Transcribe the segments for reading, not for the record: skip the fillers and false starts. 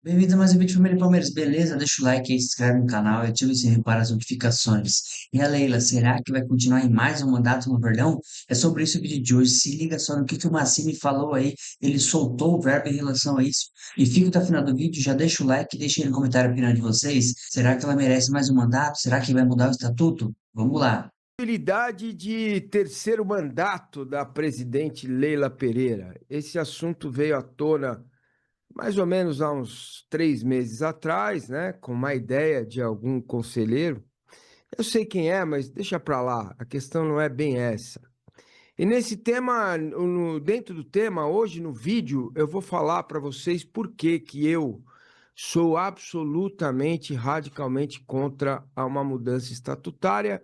Bem-vindo a mais um vídeo Família Palmeiras, beleza? Deixa o like aí, se inscreve no canal e ativa o sininho para as notificações. E a Leila, será que vai continuar em mais um mandato no Verdão? É sobre isso o vídeo de hoje. Se liga só no que o Massini falou aí, ele soltou o verbo em relação a isso. E fica até o final do vídeo, já deixa o like e deixa aí no comentário a opinião de vocês. Será que ela merece mais um mandato? Será que vai mudar o estatuto? Vamos lá. Possibilidade de terceiro mandato da presidente Leila Pereira. Esse assunto veio à tona mais ou menos há uns 3 meses atrás, né? Com uma ideia de algum conselheiro. Eu sei quem é, mas deixa para lá. A questão não é bem essa. E nesse tema, dentro do tema, hoje no vídeo, eu vou falar para vocês por que eu sou absolutamente, radicalmente contra a uma mudança estatutária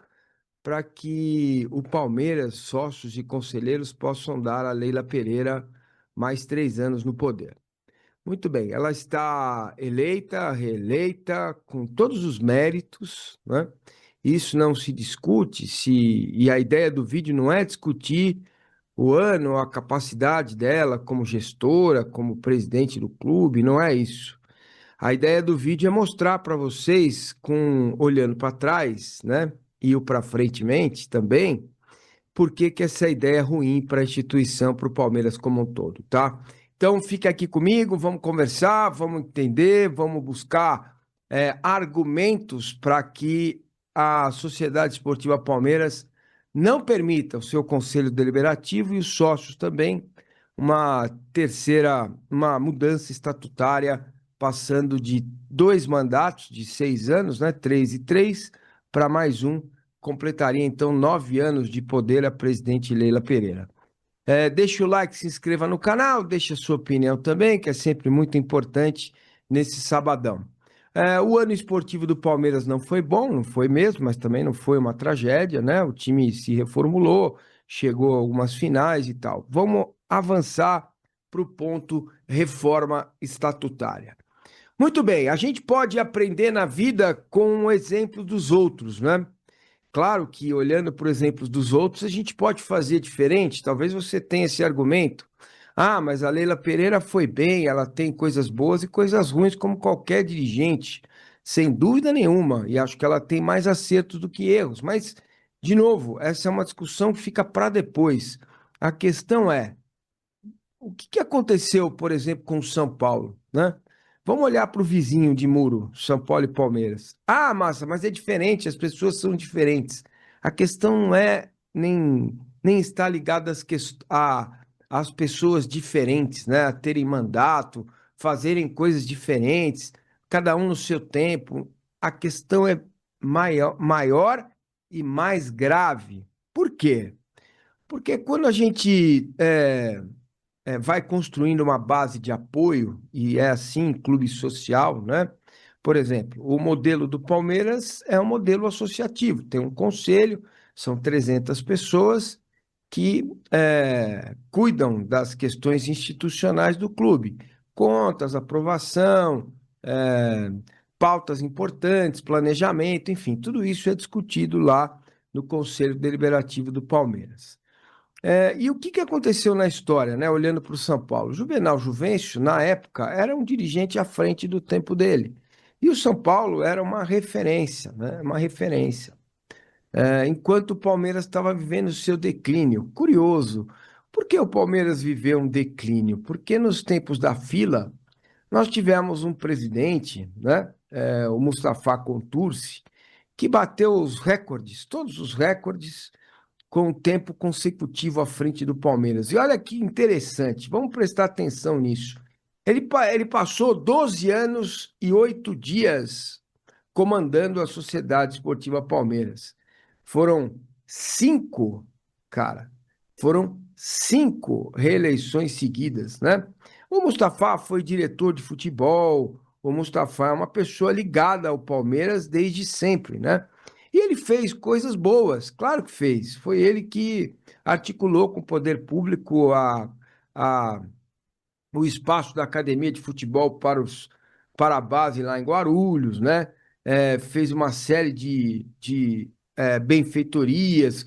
para que o Palmeiras, sócios e conselheiros possam dar a Leila Pereira mais 3 anos no poder. Muito bem, ela está eleita, reeleita, com todos os méritos, né? Isso não se discute, e a ideia do vídeo não é discutir o ano, a capacidade dela como gestora, como presidente do clube, não é isso. A ideia do vídeo é mostrar para vocês, olhando para trás, né, e o para frentemente também, por que que essa ideia é ruim para a instituição, para o Palmeiras como um todo, tá? Então fica aqui comigo, vamos conversar, vamos entender, vamos buscar argumentos para que a Sociedade Esportiva Palmeiras não permita o seu conselho deliberativo e os sócios também uma mudança estatutária, passando de 2 mandatos de 6 anos, né, 3 e 3, para mais um. Completaria então 9 anos de poder a presidente Leila Pereira. Deixa o like, se inscreva no canal, deixa a sua opinião também, que é sempre muito importante nesse sabadão. O ano esportivo do Palmeiras não foi bom, não foi mesmo, mas também não foi uma tragédia, né? O time se reformulou, chegou a algumas finais e tal. Vamos avançar para o ponto reforma estatutária. Muito bem, a gente pode aprender na vida com o exemplo dos outros, né? Claro que olhando por exemplos dos outros, a gente pode fazer diferente. Talvez você tenha esse argumento. Ah, mas a Leila Pereira foi bem, ela tem coisas boas e coisas ruins, como qualquer dirigente, sem dúvida nenhuma. E acho que ela tem mais acertos do que erros. Mas, de novo, essa é uma discussão que fica para depois. A questão é: o que que aconteceu, por exemplo, com o São Paulo, né? Vamos olhar para o vizinho de muro, São Paulo e Palmeiras. Ah, massa, mas é diferente, as pessoas são diferentes. A questão não é nem está ligada às pessoas diferentes, né? A terem mandato, fazerem coisas diferentes, cada um no seu tempo. A questão é maior e mais grave. Por quê? Porque quando a gente vai construindo uma base de apoio, e é assim, clube social, né? Por exemplo, o modelo do Palmeiras é um modelo associativo, tem um conselho, são 300 pessoas que cuidam das questões institucionais do clube, contas, aprovação, é, pautas importantes, planejamento, enfim, tudo isso é discutido lá no Conselho Deliberativo do Palmeiras. E o que que aconteceu na história, né? Olhando para o São Paulo, Juvenal Juvencio, na época, era um dirigente à frente do tempo dele. E o São Paulo era uma referência, né? Uma referência. Enquanto o Palmeiras estava vivendo o seu declínio. Curioso, por que o Palmeiras viveu um declínio? Porque nos tempos da fila, nós tivemos um presidente, né? O Mustafa Contursi, que bateu os recordes, todos os recordes com o tempo consecutivo à frente do Palmeiras. E olha que interessante, vamos prestar atenção nisso. Ele passou 12 anos e 8 dias comandando a Sociedade Esportiva Palmeiras. Foram cinco, cara, foram 5 reeleições seguidas, né? O Mustafa foi diretor de futebol, o Mustafa é uma pessoa ligada ao Palmeiras desde sempre, né? E ele fez coisas boas, claro que fez. Foi ele que articulou com o poder público a, o espaço da academia de futebol para a base lá em Guarulhos, né? Fez uma série de benfeitorias,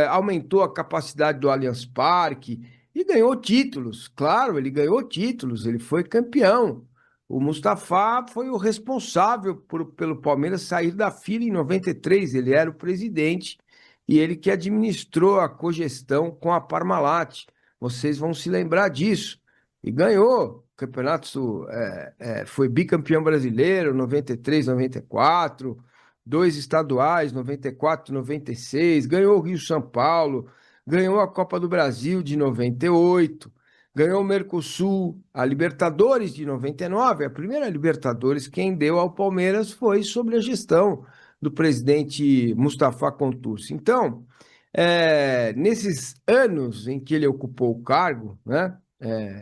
aumentou a capacidade do Allianz Parque e ganhou títulos. Claro, ele ganhou títulos, ele foi campeão. O Mustafa foi o responsável pelo Palmeiras sair da fila em 93. Ele era o presidente e ele que administrou a cogestão com a Parmalat. Vocês vão se lembrar disso. E ganhou campeonato, foi bicampeão brasileiro, 93, 94, dois estaduais, 94, 96, ganhou o Rio-São Paulo, ganhou a Copa do Brasil de 98, ganhou o Mercosul, a Libertadores de 99, a primeira Libertadores quem deu ao Palmeiras foi sobre a gestão do presidente Mustafa Contursi. Então, nesses anos em que ele ocupou o cargo, né,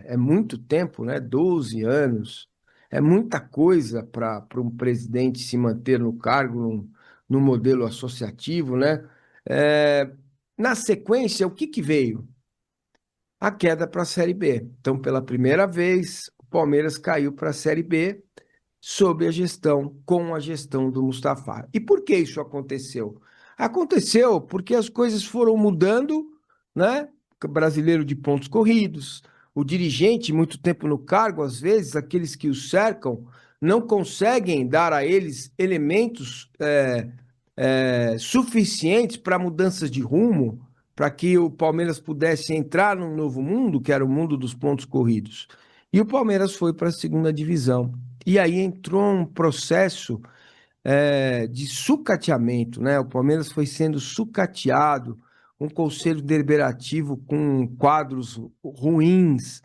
é muito tempo, né, 12 anos, é muita coisa para um presidente se manter no cargo, num modelo associativo, né? É, Na sequência, o que que veio? A queda para a Série B. Então, pela primeira vez, o Palmeiras caiu para a Série B sob a gestão, com a gestão do Mustafa. E por que isso aconteceu? Aconteceu porque as coisas foram mudando, né? O brasileiro de pontos corridos, o dirigente, muito tempo no cargo, às vezes, aqueles que o cercam, não conseguem dar a eles elementos suficientes para mudanças de rumo, para que o Palmeiras pudesse entrar num novo mundo, que era o mundo dos pontos corridos. E o Palmeiras foi para a segunda divisão. E aí entrou um processo de sucateamento, né? O Palmeiras foi sendo sucateado, um conselho deliberativo com quadros ruins,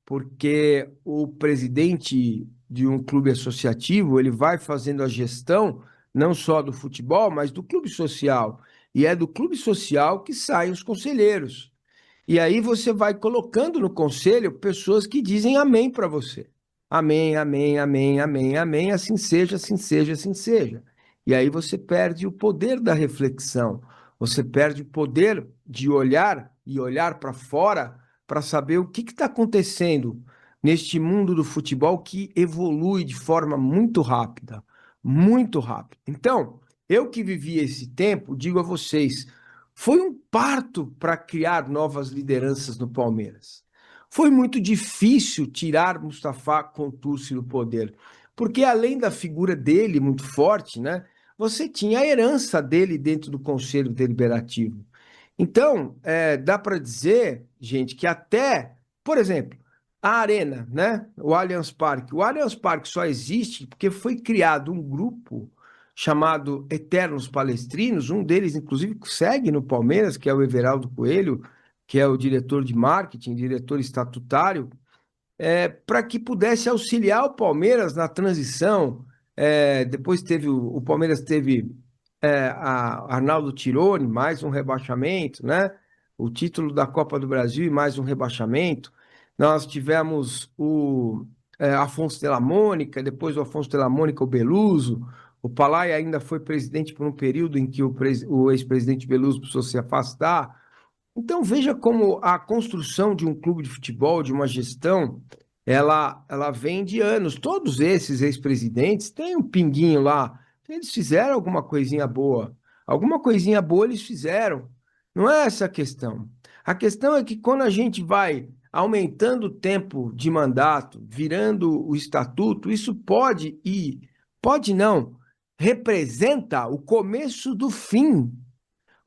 porque o presidente de um clube associativo, ele vai fazendo a gestão não só do futebol, mas do clube social. E é do clube social que saem os conselheiros. E aí você vai colocando no conselho pessoas que dizem amém para você. Amém, amém, amém, amém, amém, assim seja, assim seja, assim seja. E aí você perde o poder da reflexão, você perde o poder de olhar e olhar para fora para saber o que está acontecendo neste mundo do futebol que evolui de forma muito rápida, muito rápida. Então, eu que vivi esse tempo, digo a vocês, foi um parto para criar novas lideranças no Palmeiras. Foi muito difícil tirar Mustafa Contursi do poder, porque além da figura dele muito forte, né, você tinha a herança dele dentro do Conselho Deliberativo. Então, dá para dizer, gente, que até, por exemplo, a Arena, né, o Allianz Parque. O Allianz Parque só existe porque foi criado um grupo chamado Eternos Palestrinos, um deles, inclusive, segue no Palmeiras, que é o Everaldo Coelho, que é o diretor de marketing, diretor estatutário, para que pudesse auxiliar o Palmeiras na transição. Depois teve o Palmeiras teve a Arnaldo Tironi, mais um rebaixamento, né? O título da Copa do Brasil e mais um rebaixamento. Nós tivemos o Afonso de la Mônica, depois o Afonso de la Mônica, o Beluso. O Palai ainda foi presidente por um período em que o ex-presidente Beluso precisou se afastar. Então veja como a construção de um clube de futebol, de uma gestão, ela vem de anos. Todos esses ex-presidentes têm um pinguinho lá. Eles fizeram alguma coisinha boa eles fizeram. Não é essa a questão. A questão é que quando a gente vai aumentando o tempo de mandato, virando o estatuto, isso pode não, representa o começo do fim.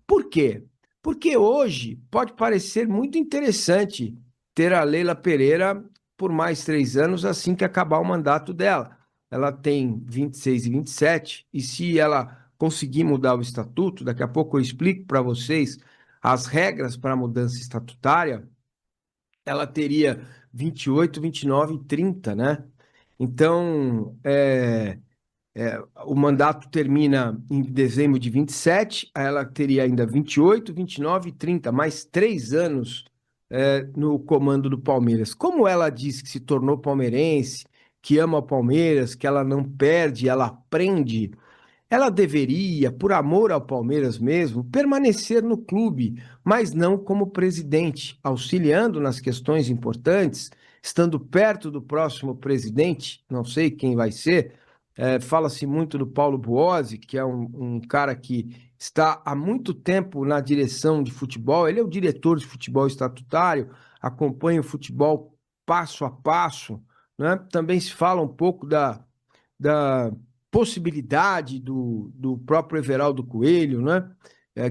Por quê? Porque hoje pode parecer muito interessante ter a Leila Pereira por mais 3 anos assim que acabar o mandato dela. Ela tem 26 e 27, e se ela conseguir mudar o estatuto, daqui a pouco eu explico para vocês as regras para a mudança estatutária, ela teria 28, 29 e 30, né? Então, o mandato termina em dezembro de 27, aí ela teria ainda 28, 29 e 30, mais 3 anos no comando do Palmeiras. Como ela disse que se tornou palmeirense, que ama o Palmeiras, que ela não perde, ela aprende, ela deveria, por amor ao Palmeiras mesmo, permanecer no clube, mas não como presidente, auxiliando nas questões importantes, estando perto do próximo presidente, não sei quem vai ser. Fala-se muito do Paulo Buozzi, que é um cara que está há muito tempo na direção de futebol. Ele é o diretor de futebol estatutário, acompanha o futebol passo a passo, né? Também se fala um pouco da possibilidade do próprio Everaldo Coelho, né?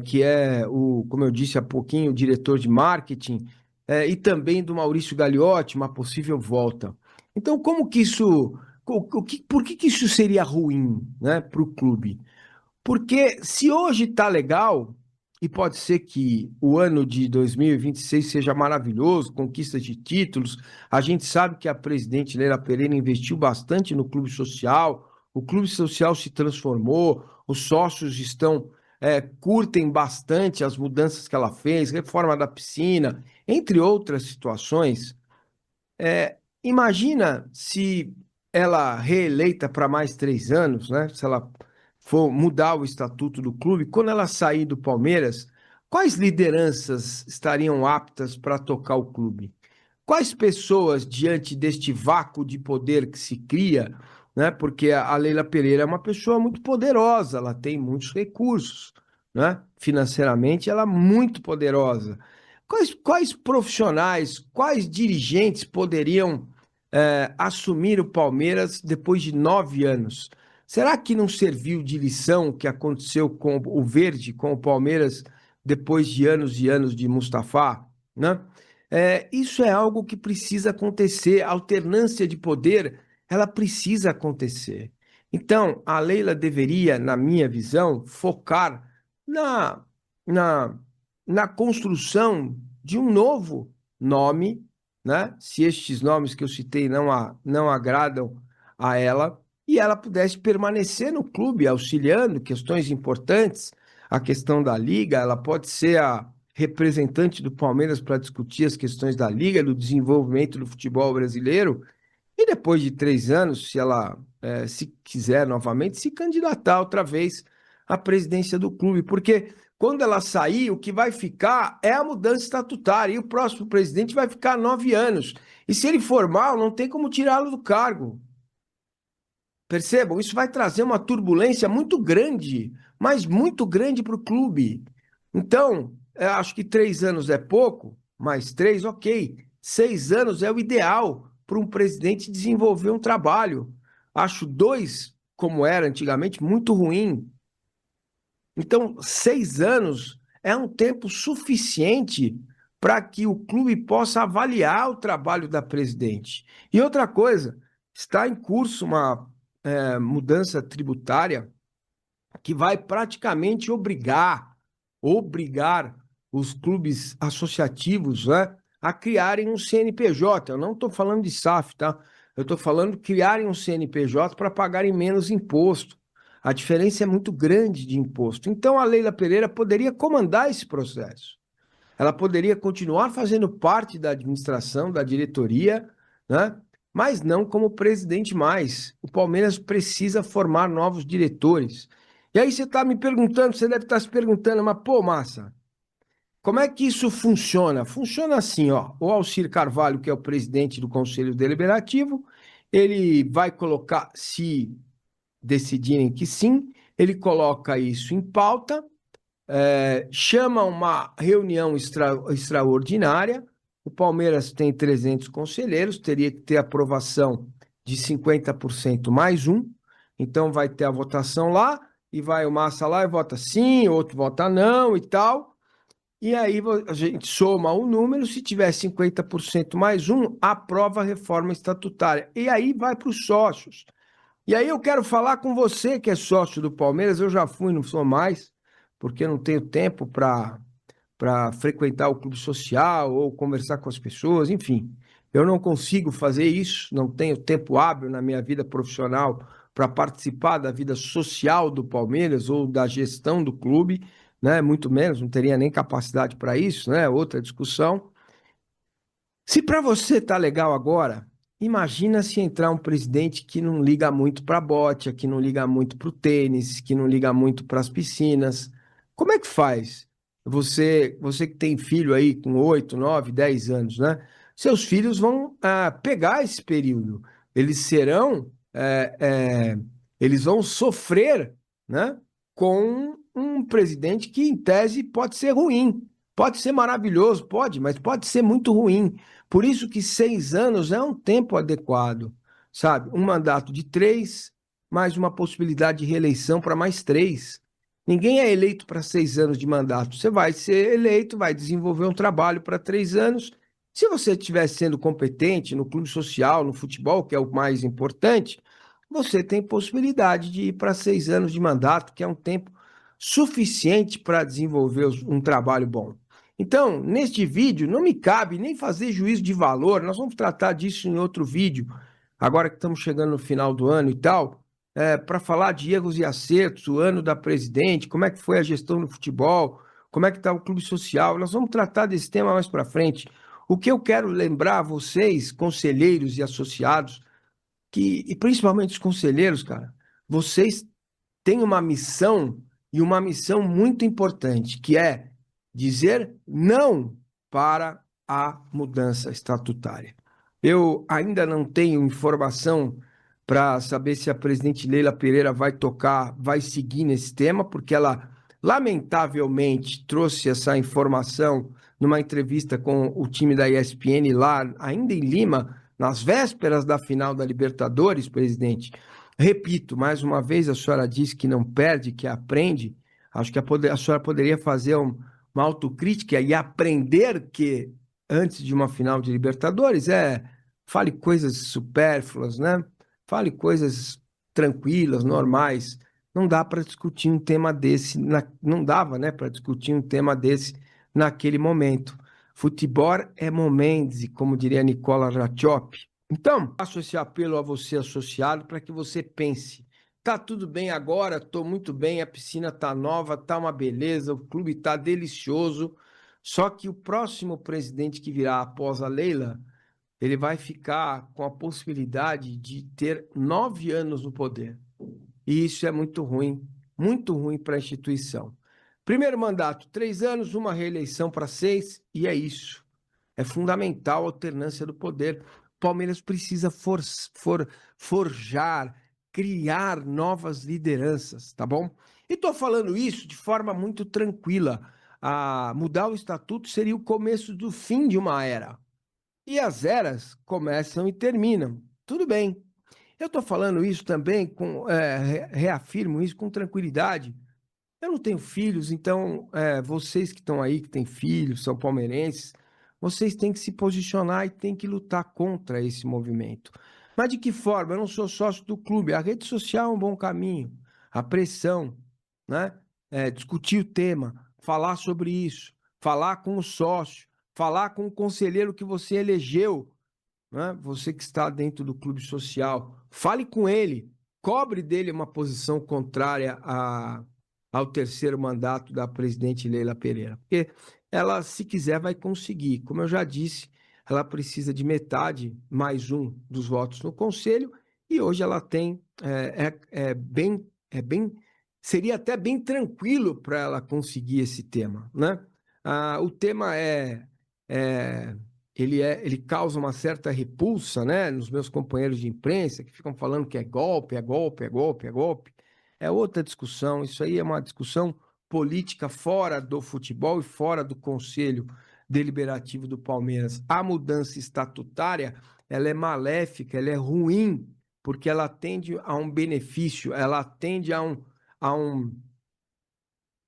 Que é como eu disse há pouquinho, o diretor de marketing, e também do Maurício Gagliotti, uma possível volta. Então, como que isso, por que que isso seria ruim, né, para o clube? Porque se hoje está legal, e pode ser que o ano de 2026 seja maravilhoso, conquista de títulos, a gente sabe que a presidente Leila Pereira investiu bastante no clube social, o clube social se transformou, os sócios curtem bastante as mudanças que ela fez, reforma da piscina, entre outras situações. Imagina se ela reeleita para mais 3 anos, né? Se ela for mudar o estatuto do clube, quando ela sair do Palmeiras, quais lideranças estariam aptas para tocar o clube? Quais pessoas, diante deste vácuo de poder que se cria, né? Porque a Leila Pereira é uma pessoa muito poderosa, ela tem muitos recursos, né? Financeiramente, ela é muito poderosa. Quais profissionais, quais dirigentes poderiam assumir o Palmeiras depois de 9 anos? Será que não serviu de lição o que aconteceu com o Verde, com o Palmeiras, depois de anos e anos de Mustafa, né? Isso é algo que precisa acontecer. A alternância de poder, ela precisa acontecer. Então, a Leila deveria, na minha visão, focar na, na, na construção de um novo nome, né? Se estes nomes que eu citei não agradam a ela, e ela pudesse permanecer no clube, auxiliando questões importantes, a questão da liga, ela pode ser a representante do Palmeiras para discutir as questões da liga, do desenvolvimento do futebol brasileiro, e depois de 3 anos, se ela, se quiser novamente, se candidatar outra vez à presidência do clube, porque quando ela sair, o que vai ficar é a mudança estatutária, e o próximo presidente vai ficar 9 anos. E se ele for mal, não tem como tirá-lo do cargo. Percebam, isso vai trazer uma turbulência muito grande, mas muito grande para o clube. Então, eu acho que 3 anos é pouco, mais três, ok. 6 anos é o ideal para um presidente desenvolver um trabalho. Acho 2, como era antigamente, muito ruim. Então, 6 anos é um tempo suficiente para que o clube possa avaliar o trabalho da presidente. E outra coisa, está em curso uma mudança tributária que vai praticamente obrigar os clubes associativos, né, a criarem um CNPJ. Eu não estou falando de SAF, tá? Eu estou falando de criarem um CNPJ para pagarem menos imposto. A diferença é muito grande de imposto. Então, a Leila Pereira poderia comandar esse processo. Ela poderia continuar fazendo parte da administração, da diretoria, né? Mas não como presidente mais. O Palmeiras precisa formar novos diretores. E aí você está me perguntando, você deve estar se perguntando, mas pô, Massa, como é que isso funciona? Funciona assim, ó. O Alcir Carvalho, que é o presidente do Conselho Deliberativo, ele vai colocar, se decidirem que sim, ele coloca isso em pauta, chama uma reunião extraordinária. O Palmeiras tem 300 conselheiros, teria que ter aprovação de 50% mais um. Então vai ter a votação lá, e vai o Massa lá e vota sim, outro vota não e tal. E aí a gente soma o número, se tiver 50% mais um, aprova a reforma estatutária. E aí vai para os sócios. E aí eu quero falar com você que é sócio do Palmeiras, eu já fui, não sou mais, porque eu não tenho tempo para frequentar o clube social ou conversar com as pessoas, enfim. Eu não consigo fazer isso, não tenho tempo hábil na minha vida profissional para participar da vida social do Palmeiras ou da gestão do clube, né? Muito menos, não teria nem capacidade para isso, né? Outra discussão. Se para você tá legal agora, imagina se entrar um presidente que não liga muito para bote, que não liga muito para o tênis, que não liga muito para as piscinas. Como é que faz? Você que tem filho aí com 8, 9, 10 anos, né? Seus filhos vão pegar esse período. Eles serão, eles vão sofrer, né? Com um presidente que, em tese, pode ser ruim. Pode ser maravilhoso, pode, mas pode ser muito ruim. Por isso que 6 anos é um tempo adequado, sabe? Um mandato de 3, mais uma possibilidade de reeleição para mais 3. Ninguém é eleito para 6 anos de mandato. Você vai ser eleito, vai desenvolver um trabalho para 3 anos. Se você estiver sendo competente no clube social, no futebol, que é o mais importante, você tem possibilidade de ir para 6 anos de mandato, que é um tempo suficiente para desenvolver um trabalho bom. Então, neste vídeo, não me cabe nem fazer juízo de valor, nós vamos tratar disso em outro vídeo, agora que estamos chegando no final do ano e tal, para falar de erros e acertos, o ano da presidente, como é que foi a gestão no futebol, como é que está o clube social, nós vamos tratar desse tema mais para frente. O que eu quero lembrar a vocês, conselheiros e associados, e principalmente os conselheiros, cara, vocês tem uma missão e uma missão muito importante, que é dizer não para a mudança estatutária. Eu ainda não tenho informação para saber se a presidente Leila Pereira vai tocar, vai seguir nesse tema, porque ela lamentavelmente trouxe essa informação numa entrevista com o time da ESPN lá, ainda em Lima, nas vésperas da final da Libertadores, presidente. Repito, mais uma vez, a senhora disse que não perde, que aprende. Acho que a senhora poderia fazer uma autocrítica e aprender que antes de uma final de Libertadores fale coisas supérfluas, né? Fale coisas tranquilas, normais. Não dá para discutir um tema desse, não dava, né, para discutir um tema desse naquele momento. Futebol é momento, como diria Nicola Ratchop. Então, faço esse apelo a você, associado, para que você pense. Tá tudo bem agora, estou muito bem, a piscina tá nova, tá uma beleza, o clube tá delicioso. Só que o próximo presidente que virá após a Leila, ele vai ficar com a possibilidade de ter 9 anos no poder. E isso é muito ruim para a instituição. Primeiro mandato, 3 anos, uma reeleição para 6, e é isso. É fundamental a alternância do poder. O Palmeiras precisa forjar, criar novas lideranças, tá bom? E estou falando isso de forma muito tranquila. Mudar o estatuto seria o começo do fim de uma era. E as eras começam e terminam. Tudo bem. Eu estou falando isso também, reafirmo isso com tranquilidade. Eu não tenho filhos, então vocês que estão aí, que têm filhos, são palmeirenses, vocês têm que se posicionar e têm que lutar contra esse movimento. Mas de que forma? Eu não sou sócio do clube. A rede social é um bom caminho. A pressão, né? Discutir o tema, falar sobre isso, falar com o sócio, falar com o conselheiro que você elegeu, né? Você que está dentro do clube social, fale com ele, cobre dele uma posição contrária ao terceiro mandato da presidente Leila Pereira, porque ela, se quiser, vai conseguir. Como eu já disse, ela precisa de metade mais um dos votos no conselho e hoje ela tem seria até bem tranquilo para ela conseguir esse tema, né? O tema é ele causa uma certa repulsa, né, nos meus companheiros de imprensa, que ficam falando que é golpe, é golpe, é golpe, é golpe. É outra discussão, isso aí é uma discussão política fora do futebol e fora do Conselho Deliberativo do Palmeiras. A mudança estatutária, ela é maléfica, ela é ruim, porque ela tende a um benefício, ela tende a um,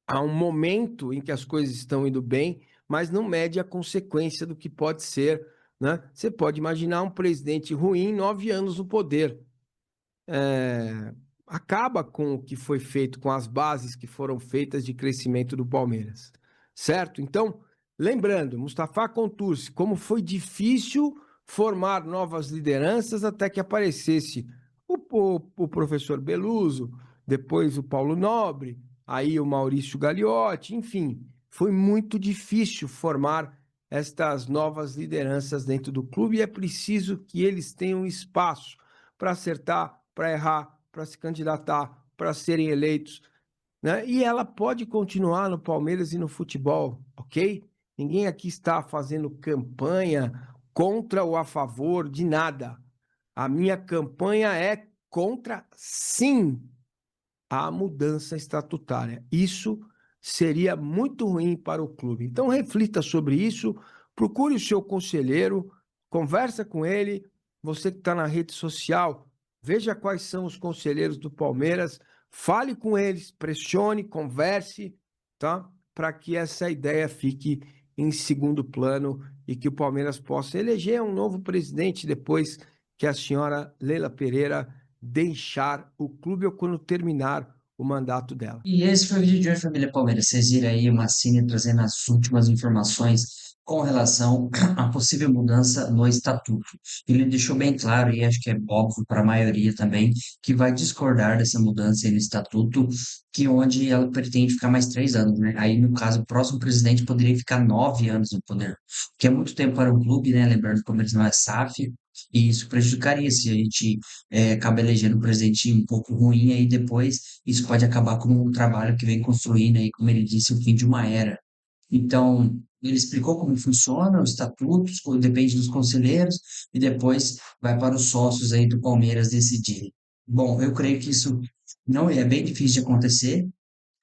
a um momento em que as coisas estão indo bem, mas não mede a consequência do que pode ser, né? Você pode imaginar um presidente ruim, 9 anos no poder. Acaba com o que foi feito, com as bases que foram feitas de crescimento do Palmeiras, certo? Então, lembrando, Mustafa Contursi, como foi difícil formar novas lideranças até que aparecesse o professor Beluso, depois o Paulo Nobre, aí o Maurício Gagliotti, enfim, foi muito difícil formar estas novas lideranças dentro do clube e é preciso que eles tenham espaço para acertar, para errar, para se candidatar, para serem eleitos, né? E ela pode continuar no Palmeiras e no futebol, ok? Ninguém aqui está fazendo campanha contra ou a favor de nada. A minha campanha é contra, sim, a mudança estatutária. Isso seria muito ruim para o clube. Então reflita sobre isso, procure o seu conselheiro, conversa com ele, você que está na rede social, veja quais são os conselheiros do Palmeiras, fale com eles, pressione, converse, tá? Para que essa ideia fique em segundo plano e que o Palmeiras possa eleger um novo presidente depois que a senhora Leila Pereira deixar o clube ou quando terminar o mandato dela. E esse foi o vídeo de hoje, família Palmeiras. Vocês viram aí o Massini trazendo as últimas informações com relação à possível mudança no estatuto. Ele deixou bem claro, e acho que é óbvio para a maioria também, que vai discordar dessa mudança aí no estatuto, que onde ela pretende ficar mais 3 anos, né? Aí, no caso, o próximo presidente poderia ficar 9 anos no poder, que é muito tempo para um clube, né? Lembrando que o Palmeiras não é SAF, e isso prejudicaria se a gente acaba elegendo um presidente um pouco ruim, aí depois isso pode acabar com um trabalho que vem construindo aí, como ele disse, o fim de uma era. Então, ele explicou como funciona os estatutos, depende dos conselheiros, e depois vai para os sócios aí do Palmeiras decidirem. Bom, eu creio que isso não é bem difícil de acontecer,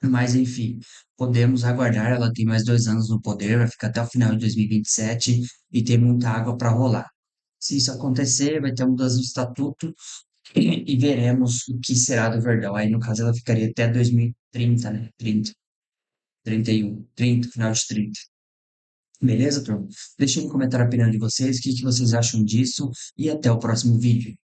mas enfim, podemos aguardar. Ela tem mais 2 anos no poder, vai ficar até o final de 2027 e tem muita água para rolar. Se isso acontecer, vai ter mudança no estatuto e veremos o que será do Verdão. Aí, no caso, ela ficaria até 2030, né? 31, 30, final de 30. Beleza, turma? Deixem no comentário a opinião de vocês, o que que vocês acham disso e até o próximo vídeo.